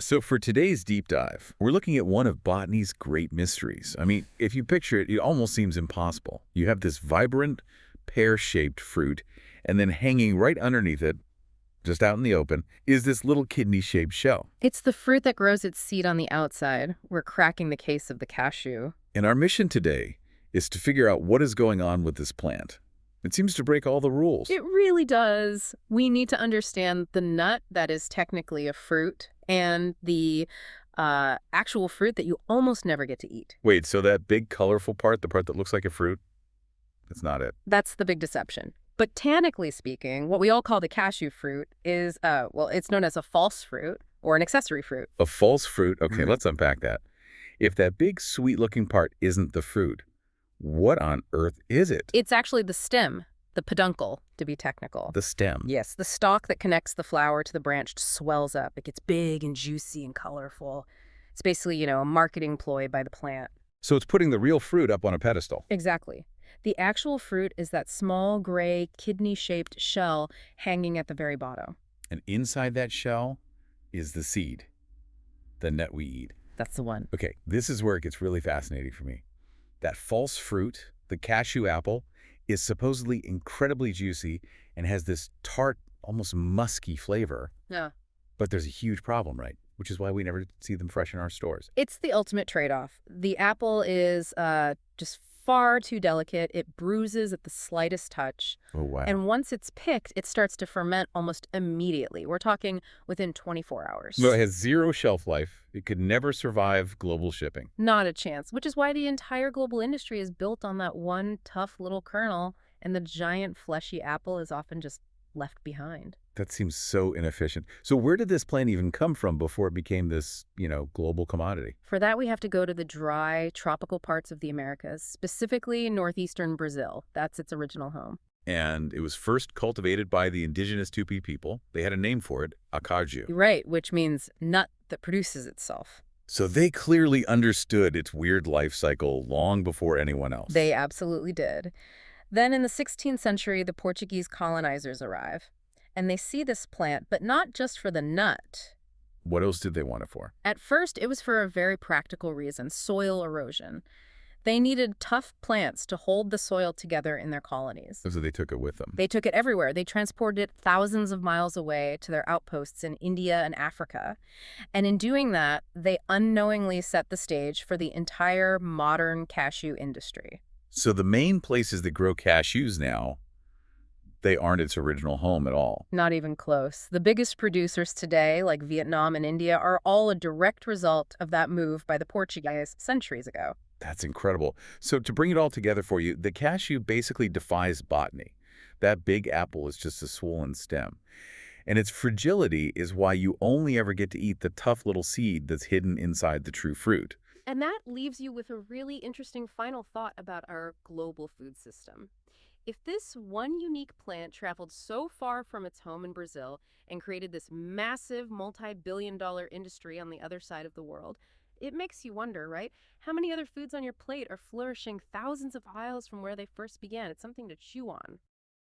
So for today's deep dive, we're looking at one of botany's great mysteries. I mean, if you picture it, it almost seems impossible. You have this vibrant, pear-shaped fruit, and then hanging right underneath it, just out in the open, is this little kidney-shaped shell. It's the fruit that grows its seed on the outside. We're cracking the case of the cashew. And our mission today is to figure out what is going on with this plant. It seems to break all the rules. It really does. We need to understand the nut that is technically a fruit and the actual fruit that you almost never get to eat. Wait, so that big colorful part, the part that looks like a fruit, that's not it. That's the big deception. Botanically speaking, what we all call the cashew fruit is, well, it's known as a false fruit or an accessory fruit. A false fruit? Okay, Mhm. let's unpack that. If that big sweet-looking part isn't the fruit, what on earth is it? It's actually the stem, the peduncle, to be technical. The stem. Yes, the stalk that connects the flower to the branch swells up. It gets big and juicy and colorful. It's basically, a marketing ploy by the plant. So it's putting the real fruit up on a pedestal. Exactly. The actual fruit is that small, gray, kidney-shaped shell hanging at the very bottom. And inside that shell is the seed, the nut we eat. That's the one. Okay, this is where it gets really fascinating for me. That false fruit, the cashew apple, is supposedly incredibly juicy and has this tart, almost musky flavor. Yeah. But there's a huge problem, right? Which is why we never see them fresh in our stores. It's the ultimate trade-off. The apple is just far too delicate. It bruises at the slightest touch. Oh, wow. And once it's picked, it starts to ferment almost immediately. We're talking within 24 hours. No, it has zero shelf life. It could never survive global shipping. Not a chance, which is why the entire global industry is built on that one tough little kernel, and the giant fleshy apple is often just left behind. That seems so inefficient. So where did this plant even come from before it became this, global commodity? For that, we have to go to the dry, tropical parts of the Americas, specifically northeastern Brazil. That's its original home. And it was first cultivated by the indigenous Tupi people. They had a name for it, Acaju. Right, which means nut that produces itself. So they clearly understood its weird life cycle long before anyone else. They absolutely did. Then in the 16th century, the Portuguese colonizers arrive. And they see this plant, but not just for the nut. What else did they want it for? At first, it was for a very practical reason, soil erosion. They needed tough plants to hold the soil together in their colonies. So they took it with them. They took it everywhere. They transported it thousands of miles away to their outposts in India and Africa. And in doing that, they unknowingly set the stage for the entire modern cashew industry. So the main places that grow cashews now, they aren't its original home at all. Not even close. The biggest producers today, like Vietnam and India, are all a direct result of that move by the Portuguese centuries ago. That's incredible. So to bring it all together for you, the cashew basically defies botany. That big apple is just a swollen stem. And its fragility is why you only ever get to eat the tough little seed that's hidden inside the true fruit. And that leaves you with a really interesting final thought about our global food system. If this one unique plant traveled so far from its home in Brazil and created this massive multi-billion-dollar industry on the other side of the world, it makes you wonder, right? How many other foods on your plate are flourishing thousands of miles from where they first began? It's something to chew on.